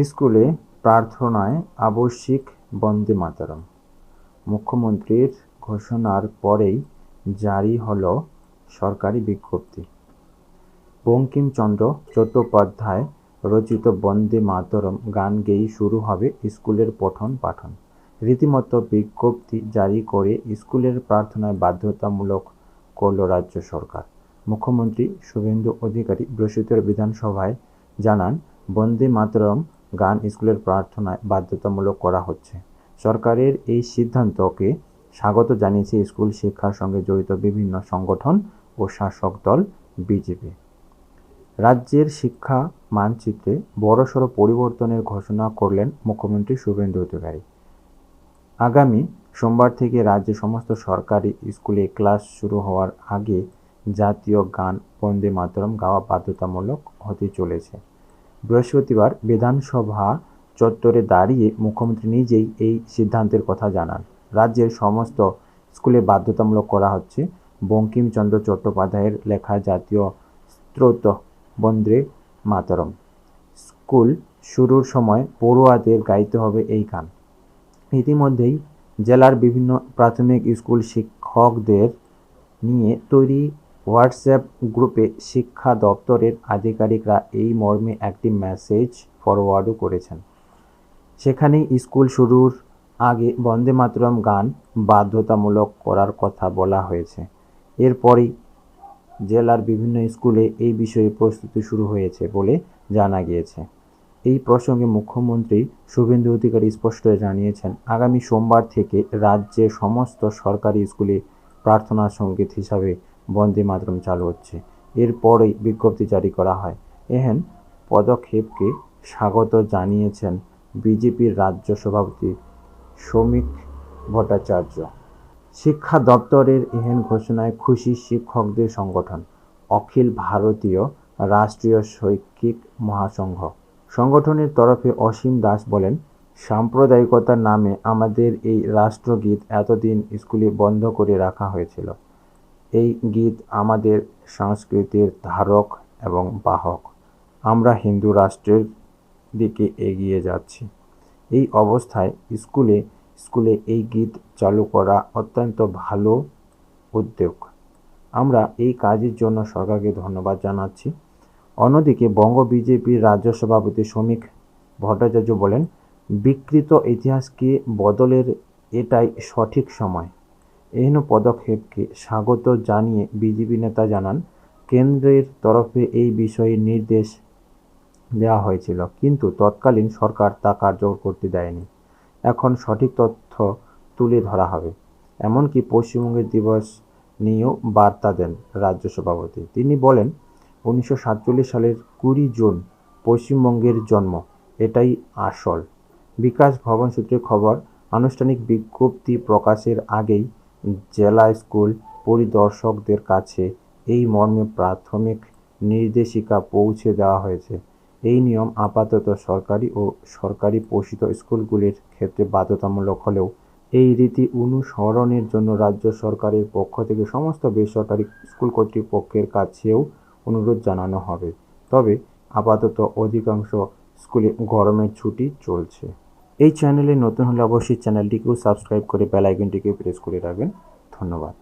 স্কুলে প্রার্থনায় আবশ্যিক বন্দে মাতরম। মুখ্যমন্ত্রীর ঘোষণার পরেই জারি হল সরকারি বিজ্ঞপ্তি। বঙ্কিমচন্দ্র চট্টোপাধ্যায় রচিত বন্দে মাতরম গান গেয়েই শুরু হবে স্কুলের পঠন পাঠন। রীতিমতো বিজ্ঞপ্তি জারি করে স্কুলের প্রার্থনায় বাধ্যতামূলক করল রাজ্য সরকার। মুখ্যমন্ত্রী শুভেন্দু অধিকারী বৃহস্পতিবার বিধানসভায় জানান, বন্দে মাতরম গান স্কুলের প্রার্থনায় বাধ্যতামূলক করা হচ্ছে। সরকারের এই সিদ্ধান্তকে স্বাগত জানিয়েছে স্কুল শিক্ষার সঙ্গে জড়িত বিভিন্ন সংগঠন ও শাসক দল বিজেপি। রাজ্যের শিক্ষা মানচিত্রে বড়সড় পরিবর্তনের ঘোষণা করলেন মুখ্যমন্ত্রী শুভেন্দু অধিকারী। আগামী সোমবার থেকে রাজ্যের সমস্ত সরকারি স্কুলে ক্লাস শুরু হওয়ার আগে জাতীয় গান বন্দে মাতরম গাওয়া বাধ্যতামূলক হতে চলেছে। বৃহস্পতিবার বিধানসভা চত্বরে দাঁড়িয়ে মুখ্যমন্ত্রী নিজেই এই সিদ্ধান্তের কথা জানান। রাজ্যের সমস্ত স্কুলে বাধ্যতামূলক করা হচ্ছে বঙ্কিমচন্দ্র চট্টোপাধ্যায়ের লেখা জাতীয় স্তোত্র বন্দে মাতরম। স্কুল শুরুর সময় পড়ুয়াদের গাইতে হবে এই গান। ইতিমধ্যেই জেলার বিভিন্ন প্রাথমিক স্কুল শিক্ষকদের নিয়ে তৈরি হোয়াটসঅ্যাপ গ্রুপে শিক্ষা দপ্তরের আধিকারিকরা এই মর্মে একটি মেসেজ ফরওয়ার্ডও করেছেন। সেখানেই স্কুল শুরুর আগে বন্দে মাতরম গান বাধ্যতামূলক করার কথা বলা হয়েছে। এরপরই জেলার বিভিন্ন স্কুলে এই বিষয়ে প্রস্তুতি শুরু হয়েছে বলে জানা গিয়েছে। এই প্রসঙ্গে মুখ্যমন্ত্রী শুভেন্দু অধিকারী স্পষ্ট জানিয়েছেন, আগামী সোমবার থেকে রাজ্যের সমস্ত সরকারি স্কুলে প্রার্থনা সঙ্গীত হিসাবে বন্দে মাতরম চালু হচ্ছে। এরপরই বিজ্ঞপ্তি জারি করা হয়। এহেন পদক্ষেপকে স্বাগত জানিয়েছেন বিজেপির রাজ্য সভাপতি শ্রমিক ভট্টাচার্য। শিক্ষা দপ্তরের এহেন ঘোষণায় খুশি শিক্ষকদের সংগঠন অখিল ভারতীয় রাষ্ট্রীয় শৈক্ষিক মহাসংঘ। সংগঠনের তরফে অসীম দাস বলেন, সাম্প্রদায়িকতার নামে আমাদের এই রাষ্ট্রগীত এতদিন স্কুলে বন্ধ করে রাখা হয়েছিল। এই গীত আমাদের সংস্কৃতির ধারক এবং বাহক। আমরা হিন্দু রাষ্ট্রের দিকে এগিয়ে যাচ্ছি। এই অবস্থায় স্কুলে এই গীত চালু করা অত্যন্ত ভালো উদ্যোগ। আমরা এই কাজের জন্য সরকারকে ধন্যবাদ জানাচ্ছি। অন্যদিকে বঙ্গ বিজেপির রাজ্য সভাপতি শ্রমিক ভট্টাচার্য বলেন, বিকৃত ইতিহাসকে বদলের এটাই সঠিক সময়। এহেন পদক্ষেপকে স্বাগত জানিয়ে বিজেপি নেতা জানান, কেন্দ্রের তরফে এই বিষয়ে নির্দেশ দেওয়া হয়েছিল, কিন্তু তৎকালীন সরকার তা কার্যকর করতে দেয়নি। এখন সঠিক তথ্য তুলে ধরা হবে। এমনকি পশ্চিমবঙ্গের দিবস নিয়েও বার্তা দেন রাজ্য সভাপতি। তিনি বলেন, 1947 সালের 20 জুন পশ্চিমবঙ্গের জন্ম, এটাই আসল। বিকাশ ভবন সূত্রে খবর, আনুষ্ঠানিক বিজ্ঞপ্তি প্রকাশের আগেই জেলা স্কুল পরিদর্শকদের কাছে এই মর্মে প্রাথমিক নির্দেশিকা পৌঁছে দেওয়া হয়েছে। এই নিয়ম আপাতত সরকারি ও সরকারি পোষিত স্কুলগুলির ক্ষেত্রে বাধ্যতামূলক হলেও এই রীতি অনুসরণের জন্য রাজ্য সরকারের পক্ষ থেকে সমস্ত বেসরকারি স্কুল কর্তৃপক্ষের কাছেও অনুরোধ জানানো হবে। তবে আপাতত অধিকাংশ স্কুলে গরমের ছুটি চলছে। এই চ্যানেলে নতুন হলে অবশ্যই চ্যানেলটিকেও সাবস্ক্রাইব করে বেল আইকনটিকে প্রেস করে রাখবেন। ধন্যবাদ।